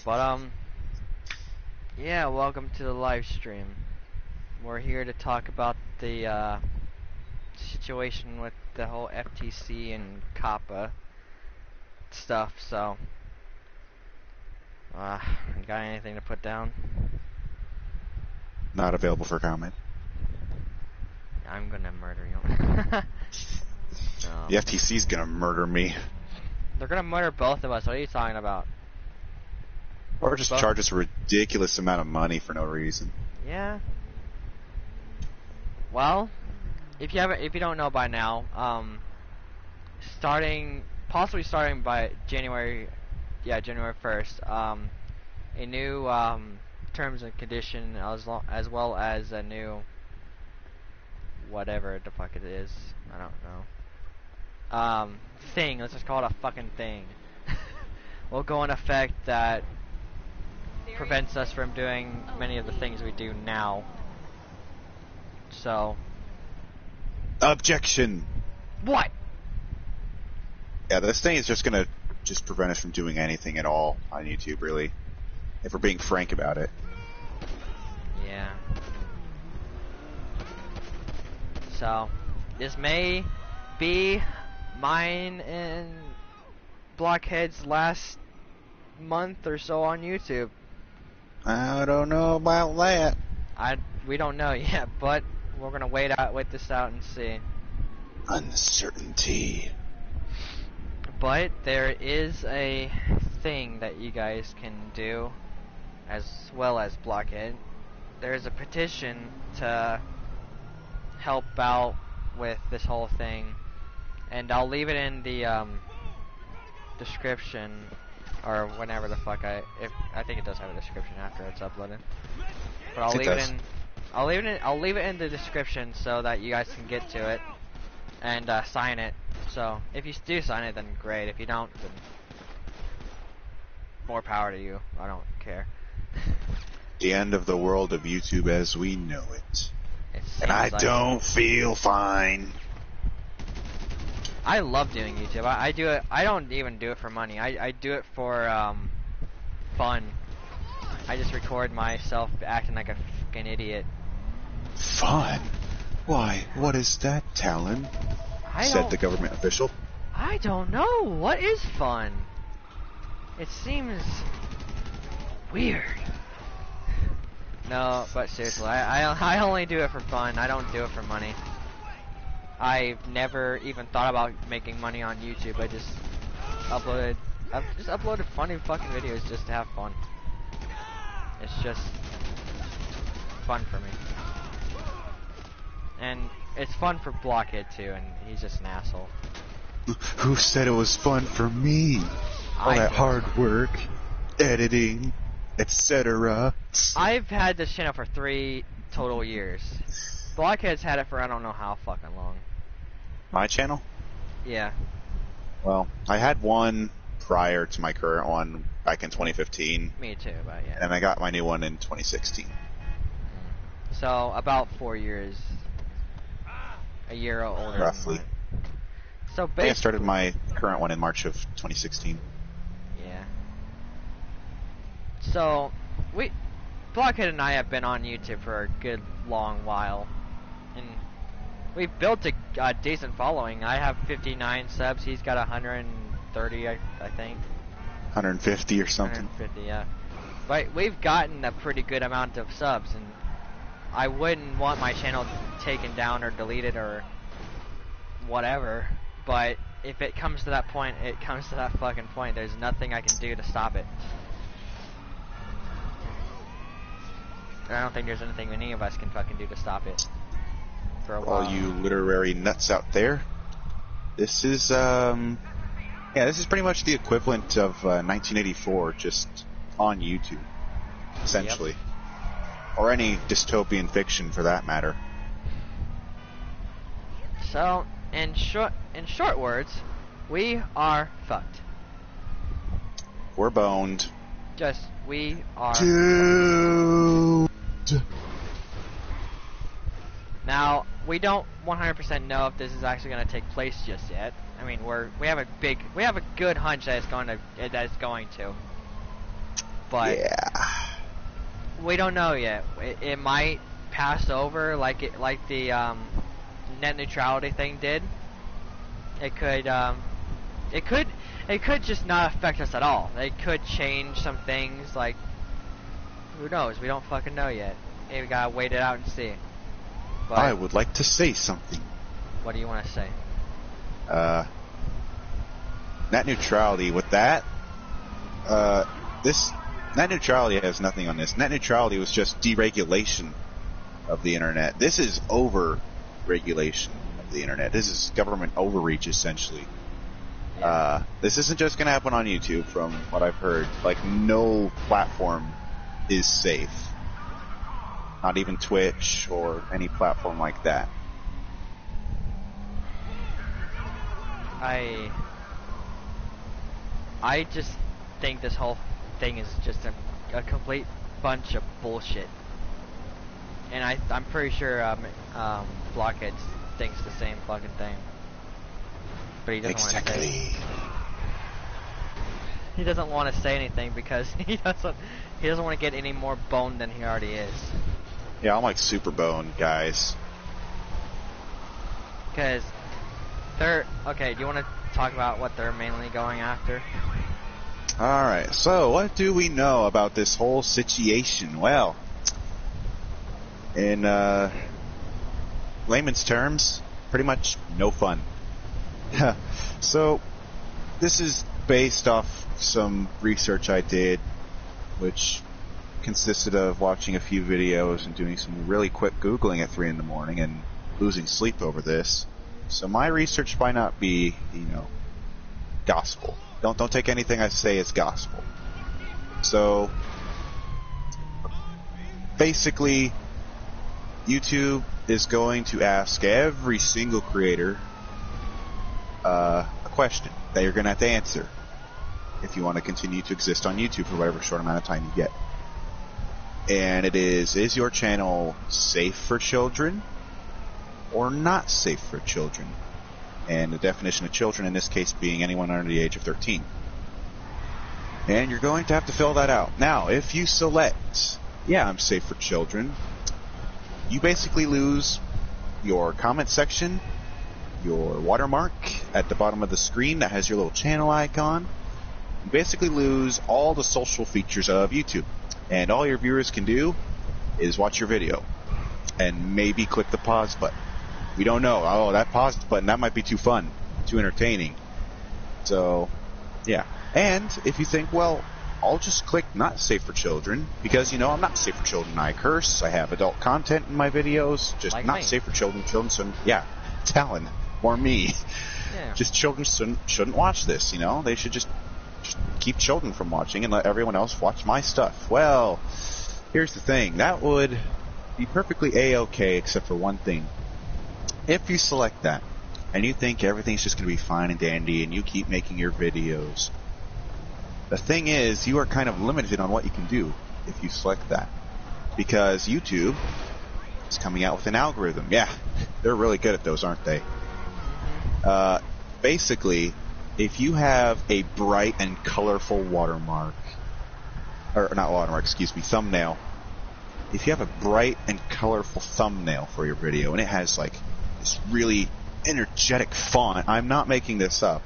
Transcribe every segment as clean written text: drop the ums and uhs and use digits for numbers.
But yeah, welcome to the live stream. We're here to talk about the situation with the whole FTC and Coppa stuff. So, got anything to put down? Not available for comment. I'm gonna murder you. The FTC's gonna murder me. They're gonna murder both of us. What are you talking about? Or just charge us a ridiculous amount of money for no reason. Yeah. Well, if you don't know by now, possibly starting by January 1st, a new terms and condition as well as a new whatever the fuck it is. I don't know. Thing. Let's just call it a fucking thing. Will go in effect that prevents us from doing many of the things we do now. So. Objection! What? Yeah, this thing is just gonna prevent us from doing anything at all on YouTube, really. If we're being frank about it. Yeah. So, this may be mine and Blockhead's last month or so on YouTube. I don't know about that. We don't know yet, but we're gonna wait this out and see. Uncertainty. But there is a thing that you guys can do, as well as Blockhead. There's a petition to help out with this whole thing, and I'll leave it in the description, or whenever the fuck I think it does have a description after it's uploaded. But I'll leave it in the description so that you guys can get to it and sign it. So if you do sign it, then great. If you don't, then more power to you. I don't care. The end of the world of YouTube as we know it. And I like don't feel fine. I love doing YouTube. I do it. I don't even do it for money. I do it for fun. I just record myself acting like a fucking idiot. Fun? Why, what is that, Talon? Said the government official. I don't know. What is fun? It seems weird. No, but seriously, I only do it for fun. I don't do it for money. I've never even thought about making money on YouTube. I've just uploaded funny fucking videos just to have fun. It's just fun for me. And it's fun for Blockhead too, and he's just an asshole. Who said it was fun for me? All that hard work, editing, etc. I've had this channel for 3 total years. Blockhead's had it for I don't know how fucking long. My channel? Yeah. Well, I had one prior to my current one back in 2015. Me too, but yeah. And I got my new one in 2016. So, about 4 years. A year older. Roughly. So basically, I started my current one in March of 2016. Yeah. So, Blockhead and I have been on YouTube for a good long while. And we've built a decent following. I have 59 subs. He's got 130, I think. 150 or something. 150, yeah. But we've gotten a pretty good amount of subs, and I wouldn't want my channel taken down or deleted or whatever. But if it comes to that point, it comes to that fucking point. There's nothing I can do to stop it. And I don't think there's anything any of us can fucking do to stop it. For a while. All you literary nuts out there, this is this is pretty much the equivalent of 1984, just on YouTube, essentially. Yep. Or any dystopian fiction for that matter. So, in short words, we are fucked. We're boned. We are doomed. Now, we don't 100% know if this is actually going to take place just yet. I mean, we have a good hunch that it's going to. but yeah, we don't know yet. It might pass over like the net neutrality thing did. It could just not affect us at all. It could change some things, like, who knows? We don't fucking know yet. Hey, we gotta wait it out and see. But I would like to say something. what do you want to say? Net neutrality with that. This net neutrality has nothing on this. Net neutrality was just deregulation of the internet. This is over regulation of the internet. This is government overreach, essentially. This isn't just going to happen on YouTube, from what I've heard. Like, no platform is safe. Not even Twitch or any platform like that. I just think this whole thing is just a complete bunch of bullshit. And I'm pretty sure Blockhead thinks the same fucking thing. But he doesn't want to say. He doesn't want to say anything because he doesn't want to get any more boned than he already is. Yeah, I'm like super boned, guys. Because okay, do you want to talk about what they're mainly going after? Alright, so what do we know about this whole situation? Well, in layman's terms, pretty much no fun. So, this is based off some research I did, which consisted of watching a few videos and doing some really quick Googling at 3 in the morning and losing sleep over this. So my research might not be, gospel. Don't take anything I say as gospel. So, basically, YouTube is going to ask every single creator a question that you're going to have to answer if you want to continue to exist on YouTube for whatever short amount of time you get. And it is your channel safe for children or not safe for children? And the definition of children in this case being anyone under the age of 13. And you're going to have to fill that out. Now, if you select, yeah, I'm safe for children, you basically lose your comment section, your watermark at the bottom of the screen that has your little channel icon. You basically lose all the social features of YouTube. And all your viewers can do is watch your video and maybe click the pause button. We don't know. Oh, that pause button, that might be too fun, too entertaining. So, yeah. And if you think, well, I'll just click not safe for children, because, I'm not safe for children. I curse, I have adult content in my videos, just like not me. Safe for children. Children shouldn't, yeah, Talon, or me. Yeah. Just children shouldn't watch this, They should just keep children from watching and let everyone else watch my stuff. Well, here's the thing. That would be perfectly A-okay, except for one thing. If you select that, and you think everything's just going to be fine and dandy, and you keep making your videos, the thing is, you are kind of limited on what you can do if you select that. Because YouTube is coming out with an algorithm. Yeah, they're really good at those, aren't they? Basically, if you have a bright and colorful watermark, or not watermark, thumbnail. If you have a bright and colorful thumbnail for your video, and it has like this really energetic font, I'm not making this up.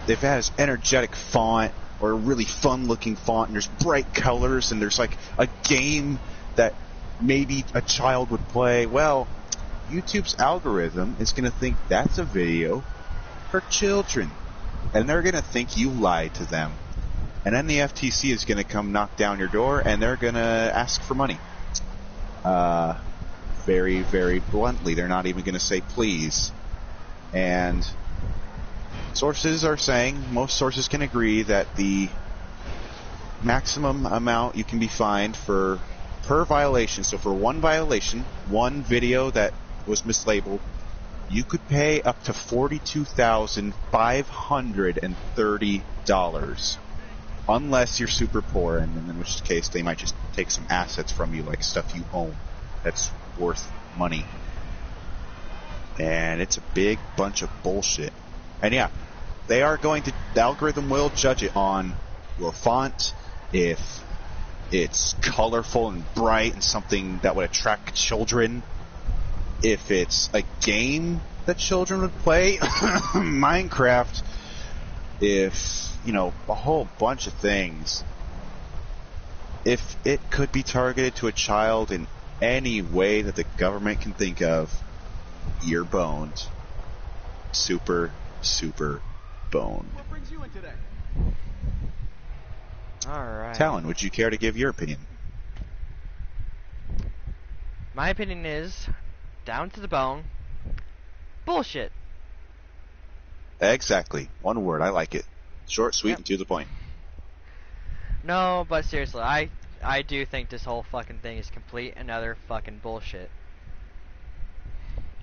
If it has energetic font or a really fun looking font and there's bright colors and there's like a game that maybe a child would play, well, YouTube's algorithm is going to think that's a video for children. And they're going to think you lied to them. And then the FTC is going to come knock down your door and they're going to ask for money. Very, very bluntly. They're not even going to say please. And sources are saying, most sources can agree, that the maximum amount you can be fined per violation, so for one violation, one video that was mislabeled, you could pay up to $42,530. Unless you're super poor, and in which case they might just take some assets from you, like stuff you own that's worth money. And it's a big bunch of bullshit. And yeah, the algorithm will judge it on your font, if it's colorful and bright and something that would attract children, if it's a game that children would play, Minecraft, if, you know, a whole bunch of things. If it could be targeted to a child in any way that the government can think of, you're boned. Super, super boned. What brings you in today? Alright. Talon, would you care to give your opinion? My opinion is, down to the bone, bullshit. Exactly. One word. I like it. Short, sweet, Yep. and to the point. No, but seriously, I do think this whole fucking thing is complete and utter fucking bullshit.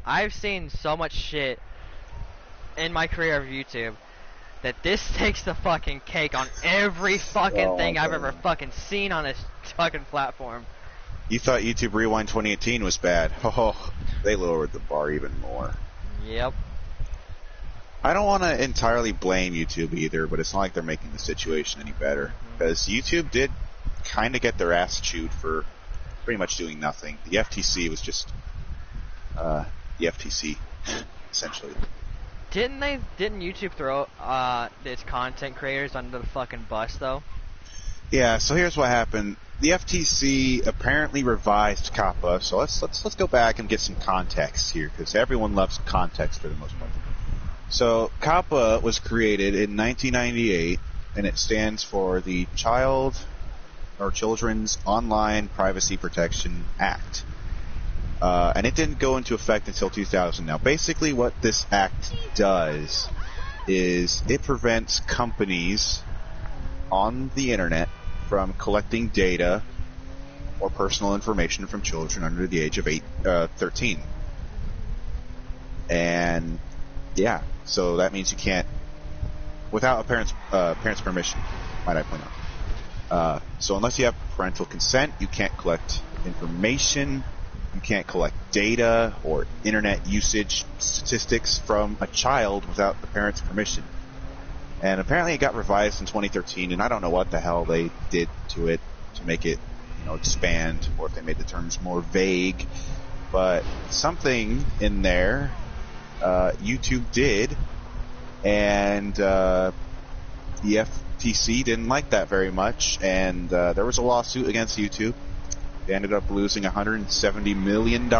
I've seen so much shit in my career of YouTube that this takes the fucking cake on every fucking thing I've ever fucking seen on this fucking platform. You thought YouTube Rewind 2018 was bad. Oh, they lowered the bar even more. Yep. I don't want to entirely blame YouTube either, but it's not like they're making the situation any better. Because YouTube did kind of get their ass chewed for pretty much doing nothing. The FTC was just the FTC, essentially. Didn't YouTube throw its content creators under the fucking bus though? Yeah, so here's what happened. The FTC apparently revised Coppa, so let's go back and get some context here, because everyone loves context for the most part. So Coppa was created in 1998, and it stands for the Children's Online Privacy Protection Act. And it didn't go into effect until 2000. Now, basically what this act does is it prevents companies on the internet from collecting data or personal information from children under the age of 13. And yeah, so that means you can't, without a parent's permission, might I point out. So unless you have parental consent, you can't collect information, you can't collect data or internet usage statistics from a child without the parent's permission. And apparently it got revised in 2013, and I don't know what the hell they did to it to make it, you know, expand, or if they made the terms more vague. But something in there YouTube did, and the FTC didn't like that very much, and there was a lawsuit against YouTube. They ended up losing $170 million.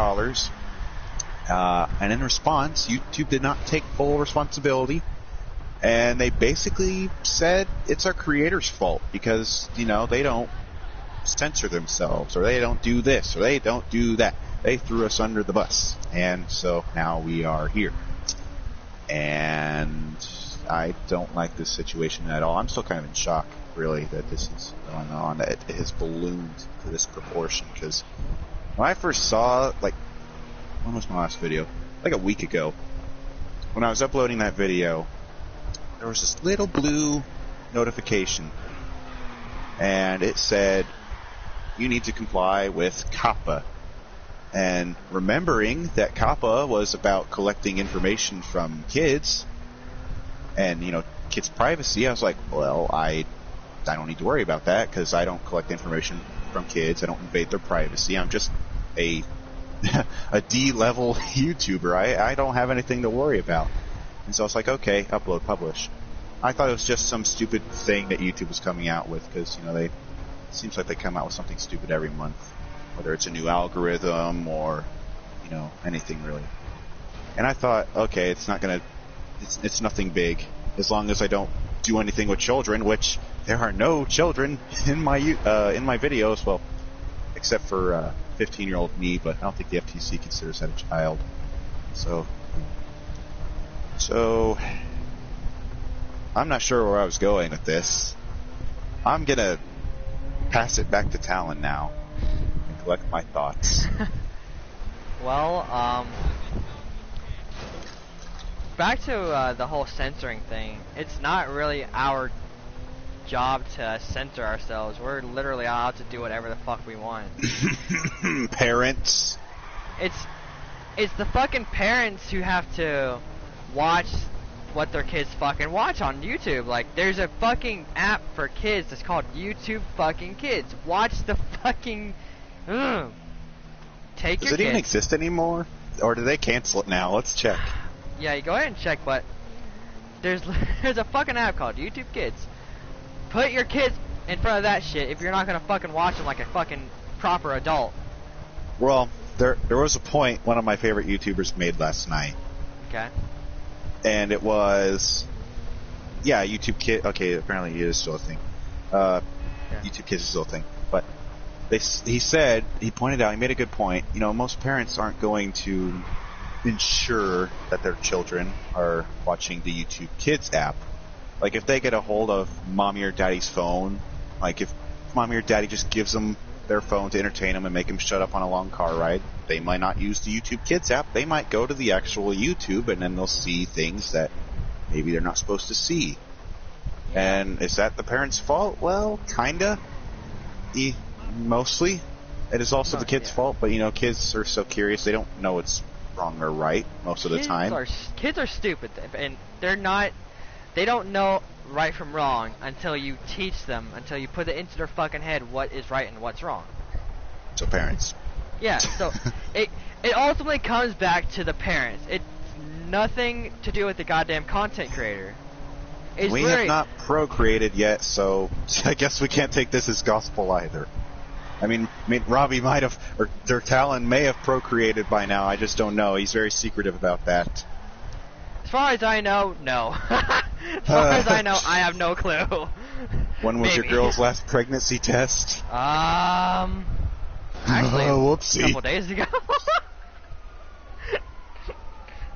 And in response, YouTube did not take full responsibility. And they basically said it's our creators' fault because, you know, they don't censor themselves, or they don't do this, or they don't do that. They threw us under the bus. And so now we are here. And I don't like this situation at all. I'm still kind of in shock, really, that this is going on, that it has ballooned to this proportion. Because when I first saw, like, when was my last video? Like a week ago. When I was uploading that video, there was this little blue notification, and it said, you need to comply with Coppa. And remembering that Coppa was about collecting information from kids, and, you know, kids' privacy, I was like, well, I don't need to worry about that, because I don't collect information from kids, I don't invade their privacy, I'm just a D-level YouTuber, I don't have anything to worry about. And so I was like, okay, upload, publish. I thought it was just some stupid thing that YouTube was coming out with, because, you know, it seems like they come out with something stupid every month, whether it's a new algorithm or, you know, anything really. And I thought, okay, it's nothing big, as long as I don't do anything with children, which there are no children in my videos, well, except for 15-year-old me, but I don't think the FTC considers that a child. So, I'm not sure where I was going with this. I'm gonna pass it back to Talon now and collect my thoughts. Well, back to the whole censoring thing. It's not really our job to censor ourselves. We're literally allowed to do whatever the fuck we want. Parents. It's the fucking parents who have to watch what their kids fucking watch on YouTube. Like, there's a fucking app for kids that's called YouTube fucking Kids. Watch the fucking... Take Does your it even kids. exist anymore? Or do they cancel it now? Let's check. Yeah, you go ahead and check, but there's a fucking app called YouTube Kids. Put your kids in front of that shit if you're not gonna fucking watch them like a fucking proper adult. Well, there was a point one of my favorite YouTubers made last night. Okay. And it was... Yeah, YouTube Kid... Okay, apparently it is still a thing. YouTube Kids is still a thing. But he pointed out, he made a good point, you know, most parents aren't going to ensure that their children are watching the YouTube Kids app. Like, if they get a hold of mommy or daddy's phone, like if mommy or daddy just gives them their phone to entertain them and make them shut up on a long car ride, they might not use the YouTube Kids app. They might go to the actual YouTube, and then they'll see things that maybe they're not supposed to see. And is that the parents' fault? Well, kinda. Mostly. It is also the kids' fault, but, you know, kids are so curious, they don't know it's wrong or right most of the time. Kids are stupid, and they don't know right from wrong until you teach them, until you put it into their fucking head what is right and what's wrong. So parents. Yeah, so it ultimately comes back to the parents. It's nothing to do with the goddamn content creator. We have not procreated yet, so I guess we can't take this as gospel either. I mean, Robbie might have, or Talon may have procreated by now. I just don't know. He's very secretive about that. As far as I know, no. As far as I know, I have no clue. When was your girl's last pregnancy test? Actually, whoopsie. a couple days ago.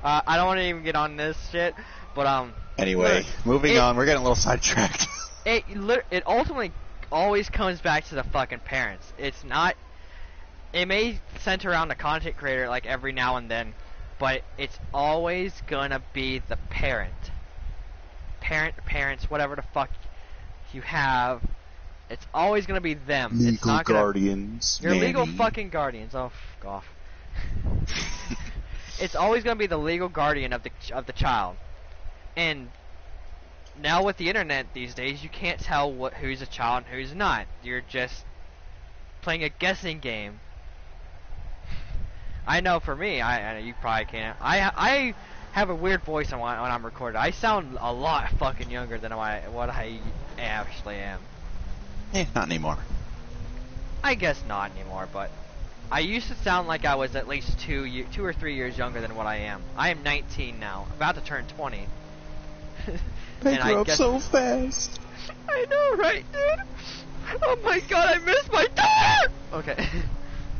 I don't want to even get on this shit, but Anyway, moving on. We're getting a little sidetracked. It ultimately always comes back to the fucking parents. It's not. It may center around the content creator like every now and then, but it's always gonna be the parent. Parents, whatever the fuck you have, it's always gonna be them. Legal it's not gonna, guardians. Your nanny. legal fucking guardians. Oh, fuck off. It's always gonna be the legal guardian of the child. And now with the internet these days, you can't tell who's a child and who's not. You're just playing a guessing game. I know for me, I you probably can't. I have a weird voice when I'm recorded. I sound a lot fucking younger than what I actually am. Not anymore. I guess not anymore, but I used to sound like I was at least 2 or 3 years younger than what I am. I am 19 now, about to turn 20. They grow up so fast. I know, right, dude? Oh my god, I missed my daughter! Okay.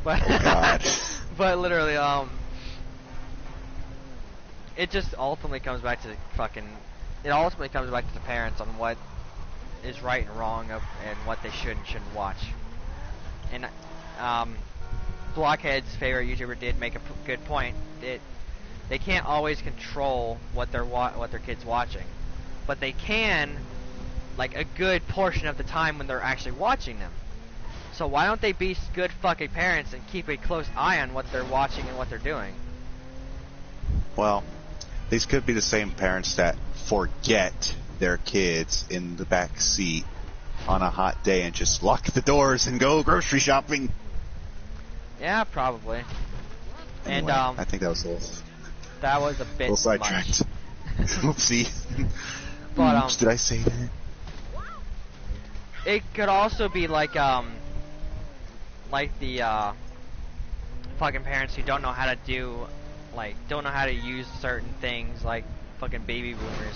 But, oh god. But literally, it just ultimately comes back to it ultimately comes back to the parents on what is right and wrong and what they should and shouldn't watch. And, Blockhead's favorite YouTuber did make a good point. They can't always control what their kids watching, but they can, like, a good portion of the time when they're actually watching them. So why don't they be good fucking parents and keep a close eye on what they're watching and what they're doing? Well, these could be the same parents that forget their kids in the back seat on a hot day and just lock the doors and go grocery shopping. Yeah, probably. Anyway, and I think that was a little... That was a bit little sidetracked. Oopsie. But Oops, did I say that? It could also be like the fucking parents who don't know how to don't know how to use certain things, like fucking baby boomers.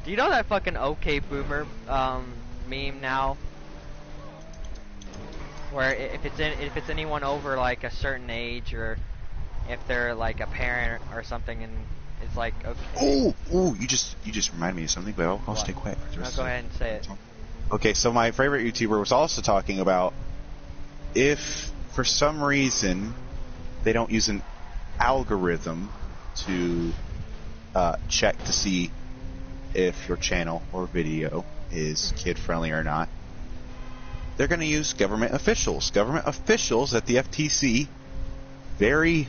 Do you know that fucking okay boomer meme now? Where if it's anyone over like a certain age, or if they're like a parent or something, and it's like, okay. Oh, you just reminded me of something, but I'll stay quiet. No, go ahead and say it. Okay, so my favorite YouTuber was also talking about if for some reason they don't use an algorithm to check to see if your channel or video is kid friendly or not, they're going to use government officials. Government officials at the FTC very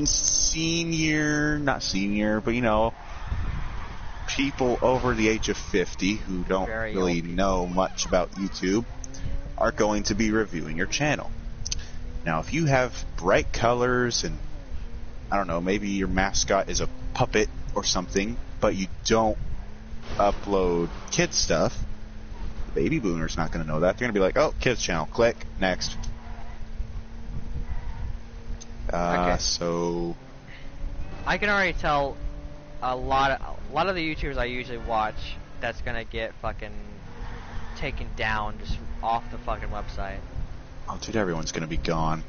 senior, not senior, but people over the age of 50 who don't Very really old people. know much about YouTube are going to be reviewing your channel. Now, if you have bright colors and, I don't know, maybe your mascot is a puppet or something, but you don't upload kids stuff, the baby boomer's not going to know that. They're going to be like, oh, kids channel, click, next. Okay. So I can already tell a lot of the YouTubers I usually watch that's gonna get fucking taken down just off the fucking website. oh, dude, everyone's going to be gone.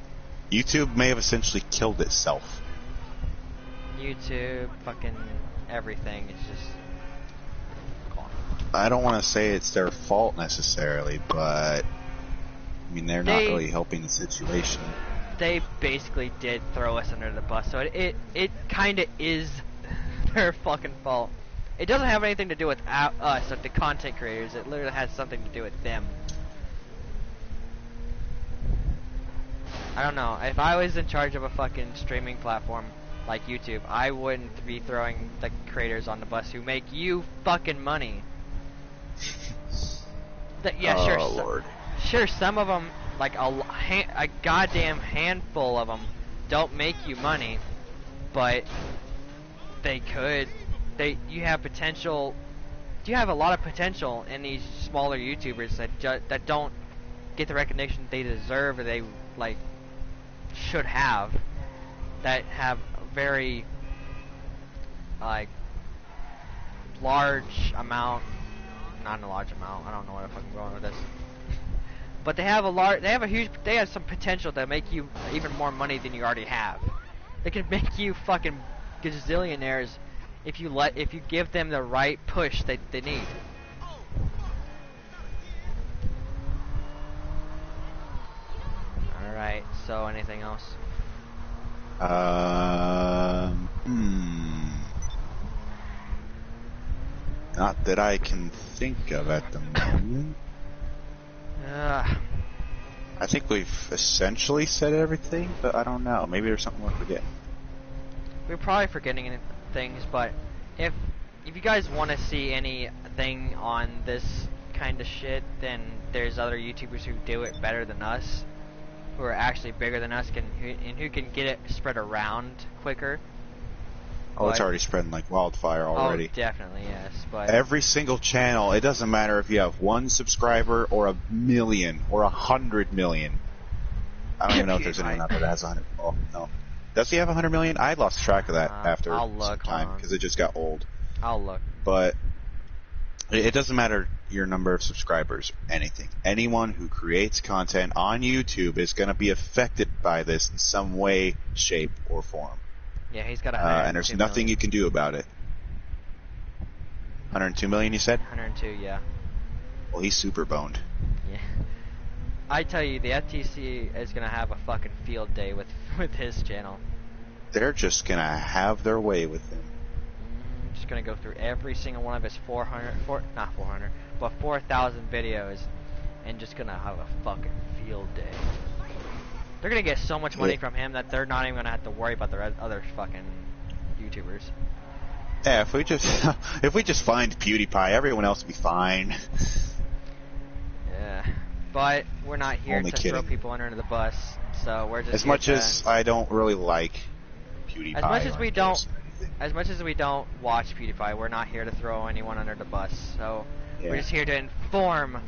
YouTube may have essentially killed itself. YouTube, fucking everything is just gone. I don't want to say it's their fault necessarily, but I mean, they're not really helping the situation. They basically did throw us under the bus, so it kind of is their fucking fault. It doesn't have anything to do with us, like the content creators. It literally has something to do with them. I don't know. If I was in charge of a fucking streaming platform like YouTube, I wouldn't be throwing the creators on the bus who make you fucking money. Yeah, sure. Oh, Lord. Sure, some of them, like a goddamn handful of them, don't make you money, but they could. You have potential. You have a lot of potential in these smaller YouTubers that don't get the recognition they deserve or they like should have. That have very like large amount. Not a large amount. I don't know what if I'm going with this. But they have they have some potential to make you even more money than you already have. They can make you fucking gazillionaires if you give them the right push they need. Alright, so anything else? Not that I can think of at the moment. I think we've essentially said everything, but I don't know. Maybe there's something we're forgetting. We're probably forgetting things, but if you guys want to see anything on this kind of shit, then there's other YouTubers who do it better than us, who are actually bigger than us, and who can get it spread around quicker. Oh, it's already spreading like wildfire already. Oh, definitely, yes. But every single channel, it doesn't matter if you have 1 subscriber or 1 million or 100 million. I don't even know if there's anyone out there that has 100. Oh, no. Does he have 100 million? I lost track of that after some time because it just got old. I'll look. But it doesn't matter your number of subscribers, anything. Anyone who creates content on YouTube is going to be affected by this in some way, shape, or form. Yeah, he's got and there's nothing you can do about it. 102 million, you said? 102, yeah. Well, he's super boned. Yeah. I tell you, the FTC is gonna have a fucking field day with his channel. They're just gonna have their way with him. Just gonna go through every single one of his 4,000 videos, and just gonna have a fucking field day. They're gonna get so much money from him that they're not even gonna have to worry about the other fucking YouTubers. Yeah, if we just find PewDiePie, everyone else will be fine. Yeah, but we're not here to throw people under the bus, so we're just. As much as I don't really like PewDiePie. As much as we don't watch PewDiePie, we're not here to throw anyone under the bus. So we're just here to inform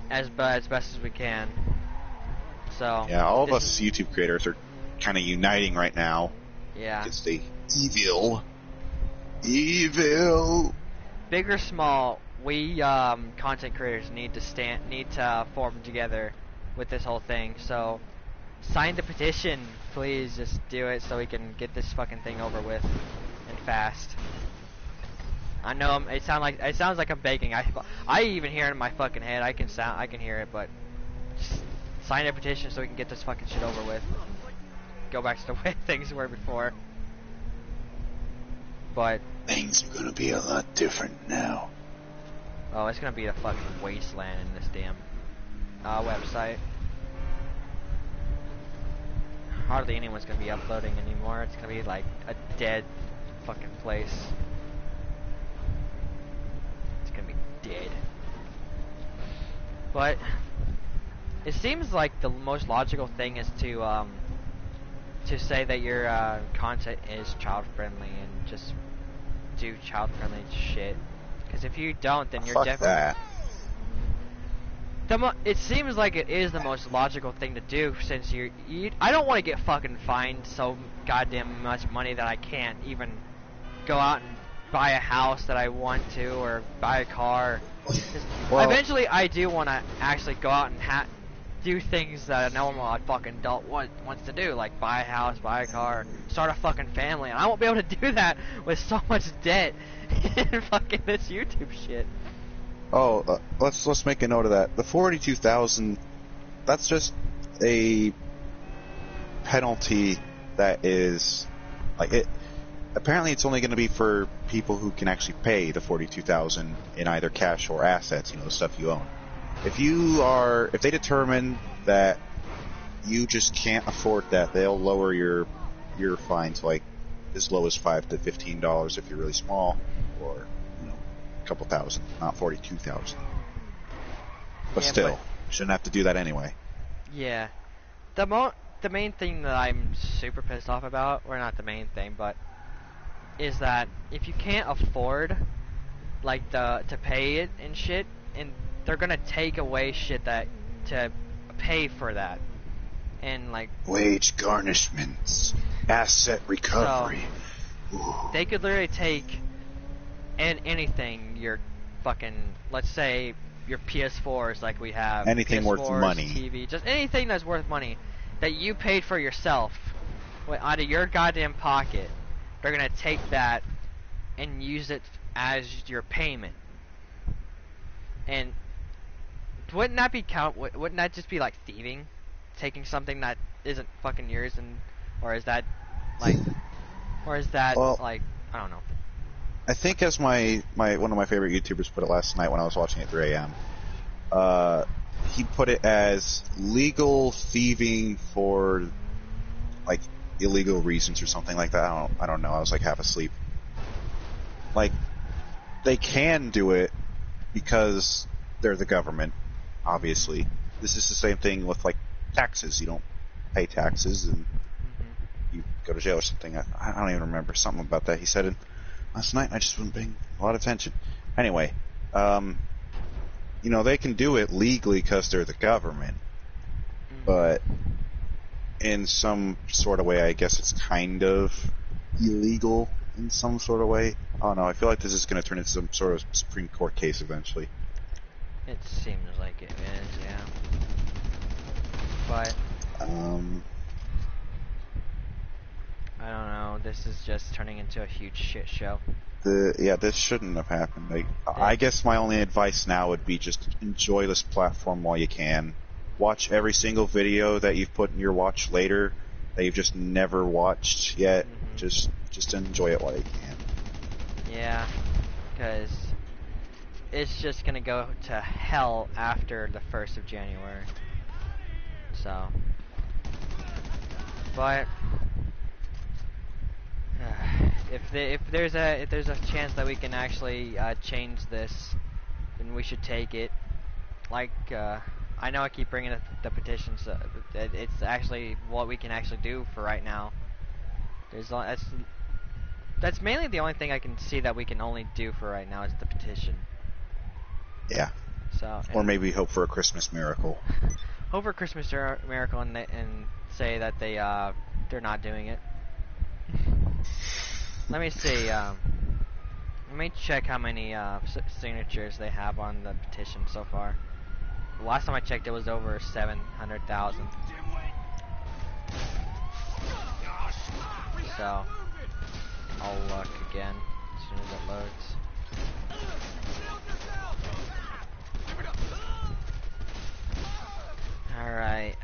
as best as we can. So yeah, all of us YouTube creators are kind of uniting right now. Yeah. Against the evil. Big or small, we content creators need to form together with this whole thing. So sign the petition, please. Just do it so we can get this fucking thing over with and fast. I know it sounds like I'm begging. I even hear it in my fucking head. I can hear it, but just sign a petition so we can get this fucking shit over with. Go back to the way things were before. But things are gonna be a lot different now. Oh, it's gonna be a fucking wasteland in this damn website. hardly anyone's gonna be uploading anymore. It's gonna be like a dead fucking place. It's gonna be dead. But it seems like the most logical thing is to say that your content is child friendly and just do child friendly shit. Because if you don't, then you're Fuck that. It seems like it is the most logical thing to do, since I don't want to get fucking fined so goddamn much money that I can't even go out and buy a house that I want to, or buy a car. Well, eventually I do want to actually go out and do things that a normal fucking adult wants to do, like buy a house, buy a car, start a fucking family, and I won't be able to do that with so much debt and fucking this YouTube shit. Oh, let's make a note of that. The 42,000, that's just a penalty that is like it. Apparently, it's only going to be for people who can actually pay the 42,000 in either cash or assets. You know, the stuff you own. If they determine that you just can't afford that, they'll lower your fine to like as low as $5 to $15 if you're really small, or a couple thousand, not 42,000. But still, shouldn't have to do that anyway. Yeah, the main thing that I'm super pissed off about, or not the main thing, but is that if you can't afford like to pay it and shit, and they're gonna take away shit that to pay for that, and like wage garnishments, asset recovery. So, they could literally take anything, your fucking, let's say your PS4s, like we have anything PS4s, worth money, TV, just anything that's worth money that you paid for yourself out of your goddamn pocket. They're gonna take that and use it as your payment. And wouldn't that be wouldn't that just be like thieving? Taking something that isn't fucking yours, or is that like like, I don't know. I think as one of my favorite YouTubers put it last night when I was watching at 3 a.m. He put it as legal thieving for like illegal reasons or something like that. I don't know. I was like half asleep. Like, they can do it because they're the government, obviously. This is the same thing with like taxes. You don't pay taxes and you go to jail or something. I don't even remember something about that he said it last night. I just wasn't paying a lot of attention. Anyway, they can do it legally because they're the government, but in some sort of way, I guess it's kind of illegal in some sort of way. I don't know. I feel like this is going to turn into some sort of Supreme Court case eventually. It seems like it is, yeah. But I don't know. This is just turning into a huge shit show. This shouldn't have happened. I guess my only advice now would be just enjoy this platform while you can. Watch every single video that you've put in your watch later that you've just never watched yet. Just enjoy it while you can. Yeah, because it's just gonna go to hell after the 1st of January. So, but if there's a chance that we can actually change this, then we should take it. Like, I know I keep bringing up the petitions. It's actually what we can actually do for right now. That's mainly the only thing I can see that we can only do for right now is the petition. Yeah. So. Or maybe hope for a Christmas miracle. Hope for a Christmas miracle and say that they're not doing it. Let me see. Let me check how many signatures they have on the petition so far. The last time I checked, it was over 700,000. So I'll look again as soon as it loads. Alright.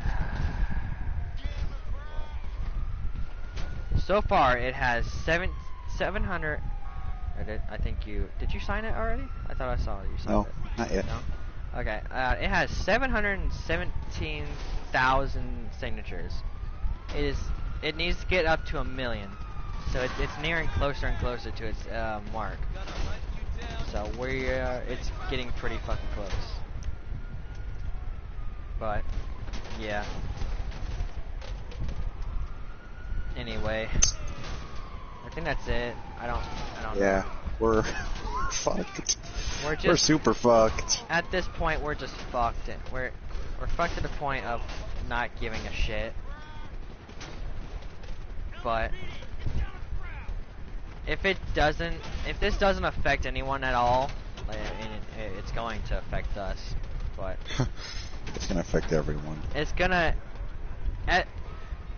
So far, it has 700. I think did you sign it already? I thought I saw you signed it. No, not yet. No? Okay. It has 717,000 signatures. it is. It needs to get up to 1 million. So it's nearing closer and closer to its mark. So it's getting pretty fucking close. But yeah. Anyway, I think that's it. I don't Yeah, know. we're fucked. We're We're super fucked. at this point we're just fucked. We're fucked to the point of not giving a shit. But if this doesn't affect anyone at all, like, it's going to affect us. But It's gonna affect everyone. it's gonna,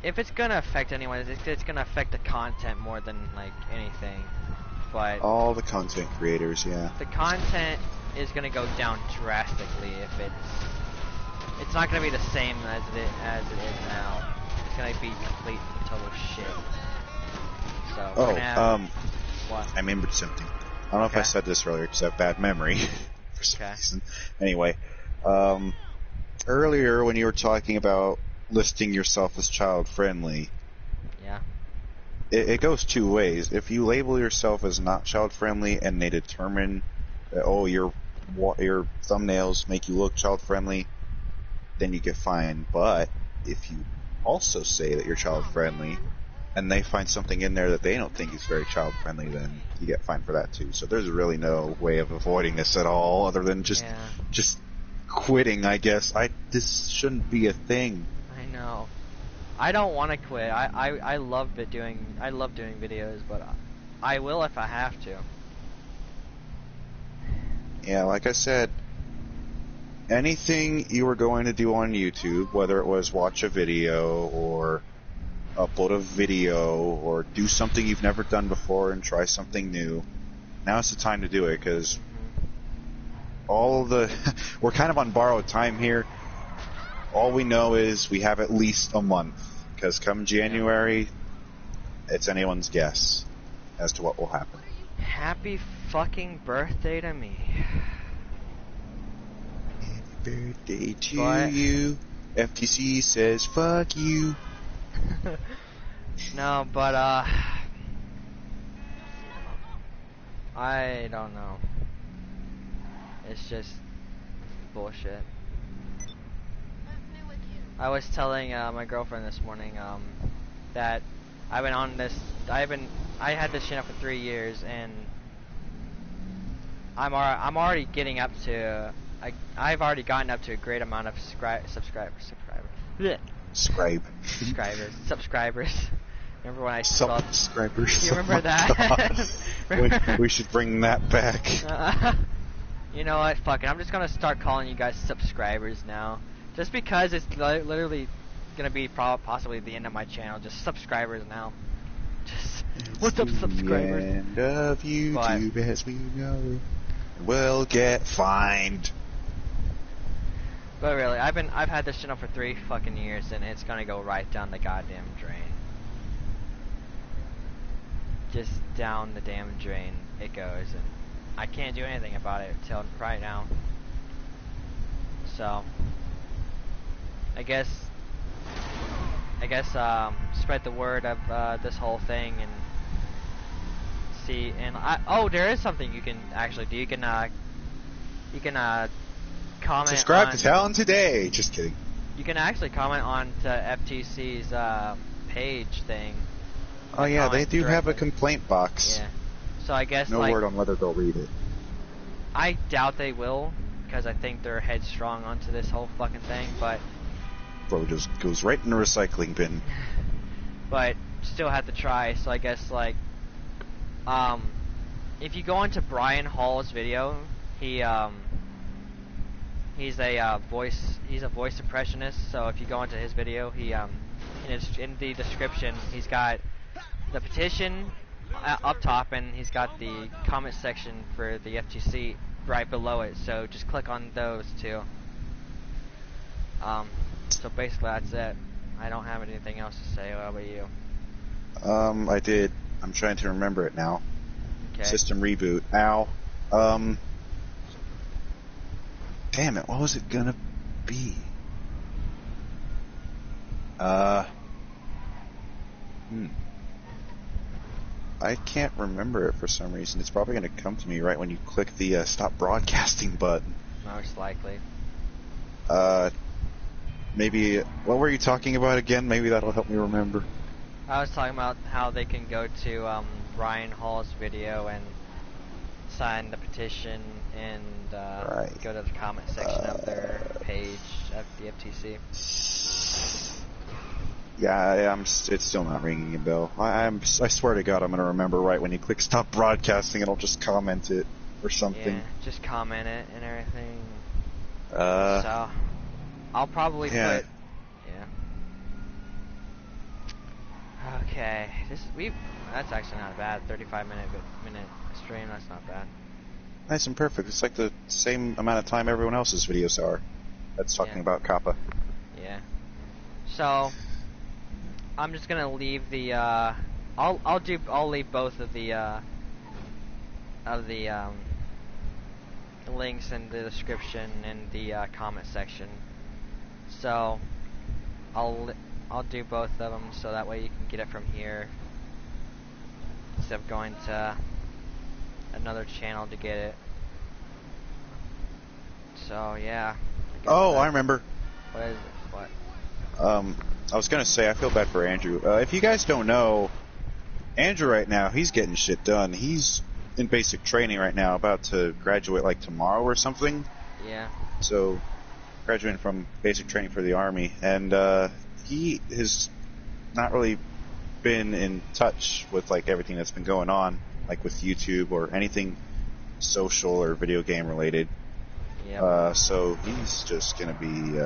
if it's gonna affect anyone, it's gonna affect the content more than like anything. But All the content creators, yeah. the content is gonna go down drastically if it's not gonna be the same as it is now. It's gonna be complete and total shit. So we're gonna have, what? I remembered something. I don't know if I said this earlier because I have bad memory for some reason. Anyway, earlier when you were talking about listing yourself as child-friendly, Yeah. it goes two ways. If you label yourself as not child-friendly and they determine that, oh, your thumbnails make you look child-friendly, then you get fined. But if you also say that you're child-friendly and they find something in there that they don't think is very child-friendly, then you get fined for that too. So there's really no way of avoiding this at all other than just quitting, I guess. This shouldn't be a thing. I know. I don't want to quit. I love doing videos, but I will if I have to. Yeah, like I said, anything you were going to do on YouTube, whether it was watch a video or upload a video or do something you've never done before and try something new, now's the time to do it, because we're kind of on borrowed time here. All we know is we have at least a month, because come January, it's anyone's guess as to what will happen. Happy fucking birthday to me. Happy birthday to you. FTC says fuck you. No, but I don't know. It's just bullshit. I was telling my girlfriend this morning that I had this channel for 3 years, and I'm already getting up to I've already gotten up to a great amount of subscribers. Remember when I subscribers? You remember that? we should bring that back. You know what? Fuck it. I'm just gonna start calling you guys subscribers now, just because it's literally gonna be possibly the end of my channel. Just subscribers now. Just what's up, subscribers? The end of YouTube, as we know, will get fined. But really, I've had this channel for 3 fucking years, and it's gonna go right down the goddamn drain. Just down the damn drain it goes, and I can't do anything about it till right now. So I guess spread the word of this whole thing and see. And there is something you can actually do. You can comment. Subscribe to Talon today. Just kidding. You can actually comment on to FTC's page thing. Oh yeah, they do directly have a complaint box. Yeah. So I guess no word on whether they'll read it. I doubt they will, because I think they're headstrong onto this whole fucking thing, but Bro just goes right in the recycling bin. But still have to try. So I guess if you go into Brian Hall's video, he's a voice impressionist. So if you go into his video, in the description he's got the petition up top, and he's got the comment section for the FTC right below it. So just click on those two. So basically that's it. I don't have anything else to say. How about you? I did. I'm trying to remember it now. Okay. System reboot. Ow. Damn it, what was it gonna be? Hmm. I can't remember it for some reason. It's probably going to come to me right when you click the stop broadcasting button. Most likely. Maybe, what were you talking about again? Maybe that'll help me remember. I was talking about how they can go to Ryan Hall's video and sign the petition and Right. go to the comment section of their page of the FTC. Yeah, it's still not ringing a bell. I swear to God, I'm gonna remember right when you click stop broadcasting, it'll just comment it or something. Yeah, just comment it and everything. Uh, So, I'll probably yeah. put. Yeah. Okay, that's actually not bad. 35-minute stream. That's not bad. Nice and perfect. It's like the same amount of time everyone else's videos are. That's talking about Coppa. Yeah. So, I'm just gonna leave the. I'll leave both of the links in the description and the comment section. So, I'll do both of them so that way you can get it from here instead of going to another channel to get it. So yeah. I remember. What is it? What? I was gonna say I feel bad for Andrew. If you guys don't know, Andrew right now he's getting shit done. He's in basic training right now, about to graduate like tomorrow or something. Yeah. So, graduating from basic training for the Army, and he has not really been in touch with like everything that's been going on, like with YouTube or anything social or video game related. Yep. So he's just gonna be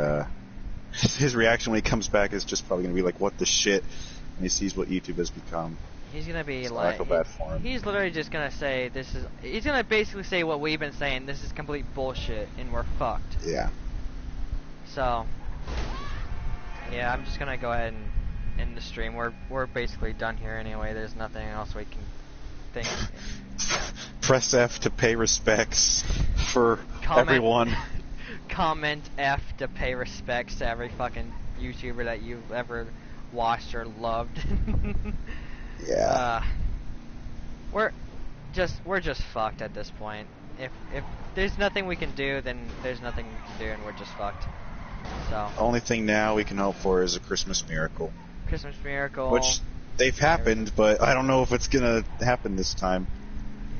his reaction when he comes back is just probably gonna be like, "What the shit?" when he sees what YouTube has become. He's gonna be So like, I feel bad for him. he's literally just gonna say he's gonna basically say what we've been saying, this is complete bullshit and we're fucked. Yeah. So, yeah, I'm just gonna go ahead and end the stream. We're basically done here anyway. There's nothing else we can think. Press F to pay respects for everyone. Comment F to pay respects to every fucking YouTuber that you've ever watched or loved. Yeah. We're just fucked at this point. If there's nothing we can do, then there's nothing we can do, and we're just fucked. So. Only thing now we can hope for is a Christmas miracle. Christmas miracle. Which they've happened, but I don't know if it's gonna happen this time.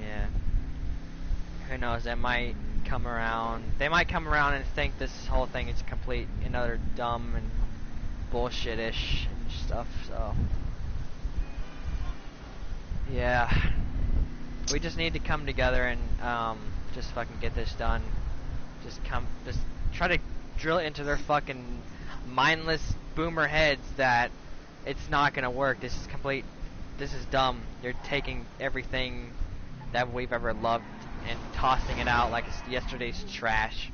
Yeah. Who knows? That might come around. They might come around and think this whole thing is complete and utter dumb and bullshit-ish and stuff. So. Yeah, we just need to come together and just fucking get this done. Just try to drill it into their fucking mindless boomer heads that it's not gonna work. This is dumb. You're taking everything that we've ever loved and tossing it out like it's yesterday's trash.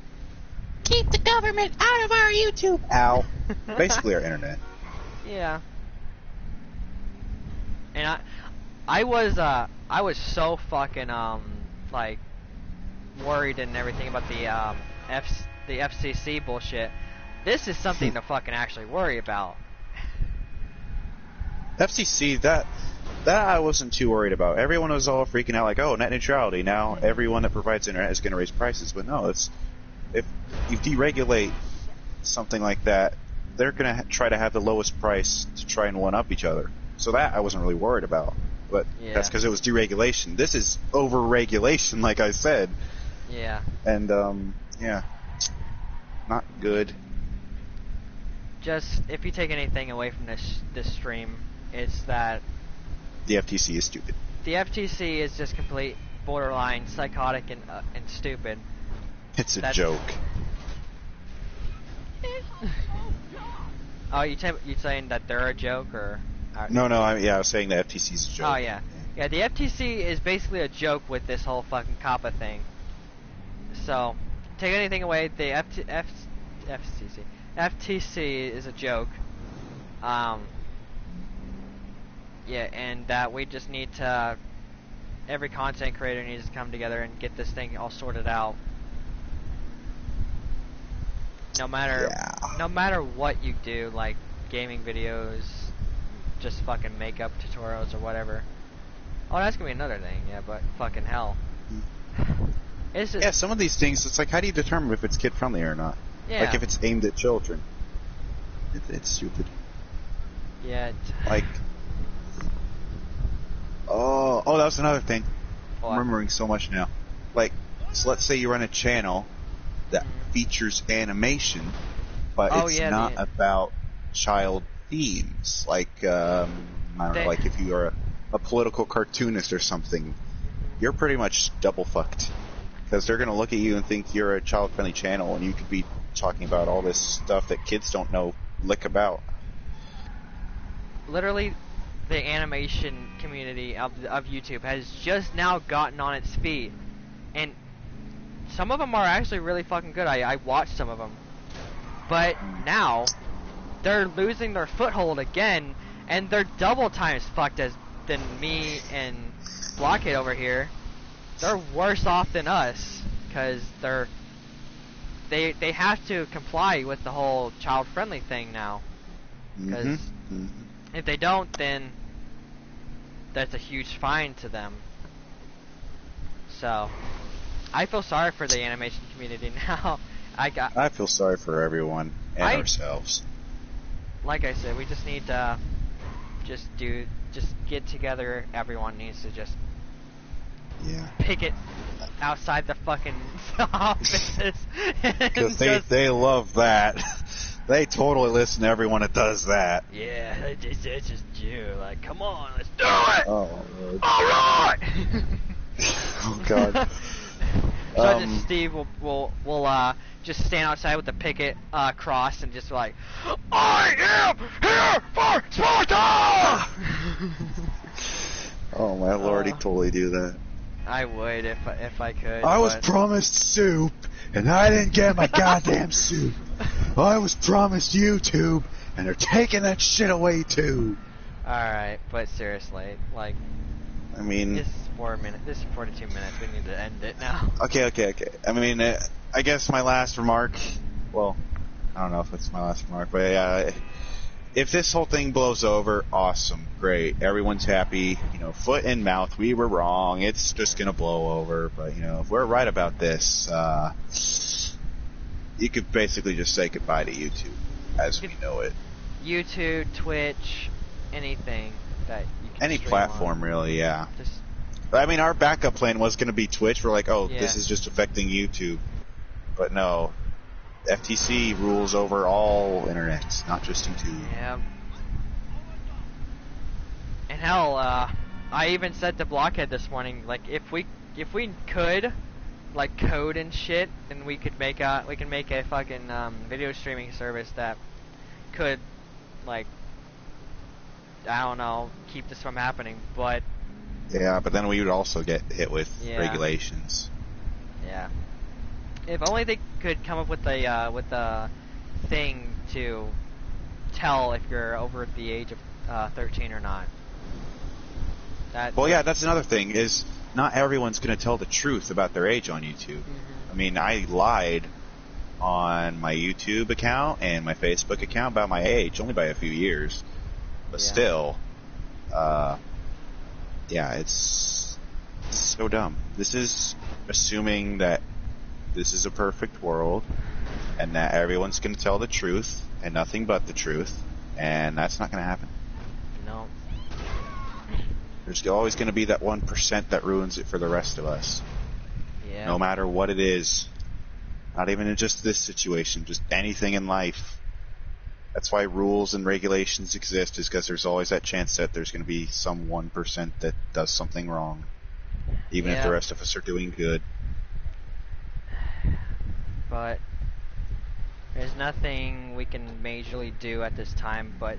Keep the government out of our YouTube. Ow. Basically our internet. Yeah. And I was so fucking like worried and everything about the FCC bullshit. This is something to fucking actually worry about. FCC, that I wasn't too worried about. Everyone was all freaking out like, "Oh, net neutrality. Now everyone that provides internet is going to raise prices." But no, if you deregulate something like that, they're going to try to have the lowest price to try and one up each other. So that I wasn't really worried about. But that's because it was deregulation. This is over-regulation, like I said. Yeah. And, yeah. Not good. Just, if you take anything away from this stream, it's that... The FTC is stupid. The FTC is just complete borderline psychotic and stupid. It's a joke. Oh, you saying that they're a joke, or... No, I was saying the FTC's a joke. Oh, yeah. Yeah, the FTC is basically a joke with this whole fucking Coppa thing. So, take anything away, the FTC is a joke. Yeah, and that we just need to... Every content creator needs to come together and get this thing all sorted out. No matter what you do, like gaming videos, just fucking makeup tutorials or whatever. Oh, that's gonna be another thing, yeah, but fucking hell. It's just, Yeah, some of these things, it's like, how do you determine if it's kid-friendly or not? yeah. Like, if it's aimed at children. It's stupid. Yeah. Like, oh, that was another thing. What? I'm remembering so much now. Like, so let's say you run a channel that features animation, but Oh, it's yeah, not about child themes. Like, I don't know, like if you are a political cartoonist or something, you're pretty much double fucked. Because they're going to look at you and think you're a child-friendly channel, and you could be talking about all this stuff that kids don't know lick about. Literally, the animation community of YouTube has just now gotten on its feet, and some of them are actually really fucking good. I watched some of them, but now they're losing their foothold again, and they're double times fucked than me and Blockhead over here. They're worse off than us because they have to comply with the whole child-friendly thing now. Because if they don't, then that's a huge fine to them. So I feel sorry for the animation community now. I feel sorry for everyone and ourselves. Like I said, we just need to just get together. Everyone needs to just picket outside the fucking offices. Because they love that. They totally listen to everyone that does that. Yeah, it's just you. Like, come on, let's do it! Oh, Lord. Alright! Oh, God. So just Steve will just stand outside with the picket cross and just like, I am here for Sparta! Oh my lord, he'd totally do that. I would if I could. I was promised soup, and I didn't get my goddamn soup. I was promised YouTube, and they're taking that shit away too. Alright, but seriously, like, I mean, this is 4 minutes. This is 42 minutes. We need to end it now. Okay. I mean, I guess my last remark. Well, I don't know if it's my last remark, but yeah, if this whole thing blows over, awesome, great, everyone's happy. You know, foot in mouth. We were wrong. It's just gonna blow over. But you know, if we're right about this, you could basically just say goodbye to YouTube as we know it. YouTube, Twitch, anything that you can Any stream platform, on. really, yeah. Just, I mean, our backup plan was going to be Twitch. We're like, oh, Yeah. this is just affecting YouTube. But no, FTC rules over all internets, not just YouTube. yeah. And hell, I even said to Blockhead this morning, like, if we could, like, code and shit, then we could make a fucking video streaming service that could, like, I don't know, keep this from happening, but Yeah, but then we would also get hit with Yeah. regulations. yeah. If only they could come up with a thing to tell if you're over the age of 13 or not. Well, yeah, that's another thing, is not everyone's going to tell the truth about their age on YouTube. I mean, I lied on my YouTube account and my Facebook account about my age, only by a few years. But Yeah. still, yeah, it's so dumb. This is assuming that this is a perfect world and that everyone's going to tell the truth and nothing but the truth, and that's not going to happen. No. There's always going to be that 1% that ruins it for the rest of us. Yeah. No matter what it is. Not even in just this situation, just anything in life. That's why rules and regulations exist, is because there's always that chance that there's going to be some 1% that does something wrong. Even if the rest of us are doing good. But there's nothing we can majorly do at this time but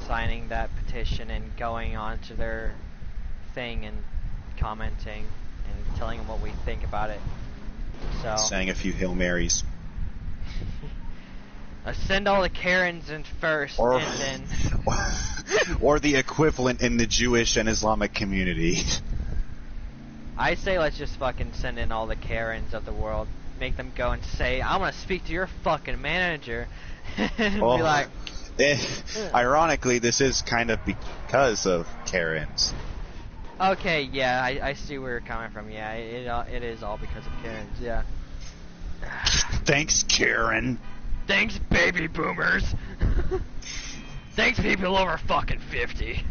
signing that petition and going on to their thing and commenting and telling them what we think about it. So Saying a few Hail Marys. send all the Karens in first, Or, and then or the equivalent in the Jewish and Islamic community. I say let's just fucking send in all the Karens of the world, make them go and say, "I want to speak to your fucking manager," and be like, Ironically, this is kind of because of Karen's. Okay, yeah, I see where you're coming from. Yeah, it is all because of Karen's. Yeah. Thanks, Karen. Thanks, baby boomers. Thanks, people over fucking 50.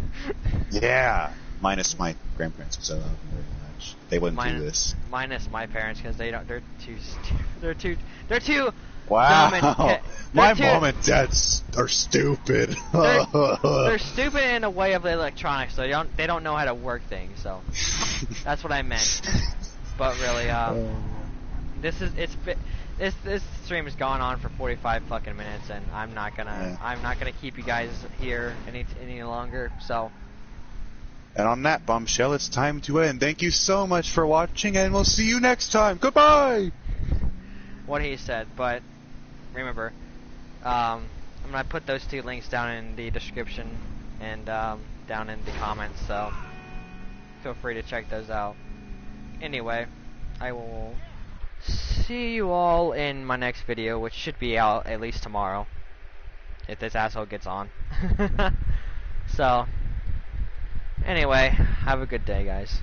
Yeah. Minus my grandparents, because I love them very much. They wouldn't do this. Minus my parents, because they don't. They're too. Wow. Dumb and My too, mom and dad are stupid. they're stupid in a way of electronics, so they don't know how to work things. So that's what I meant. But really, this stream has gone on for 45 fucking minutes, and I'm not gonna keep you guys here any longer. So. And on that bombshell, it's time to end. Thank you so much for watching, and we'll see you next time. Goodbye. What he said, but remember, I'm gonna put those 2 links down in the description and down in the comments, so feel free to check those out. Anyway, I will see you all in my next video, which should be out at least tomorrow, if this asshole gets on. So, anyway, have a good day, guys.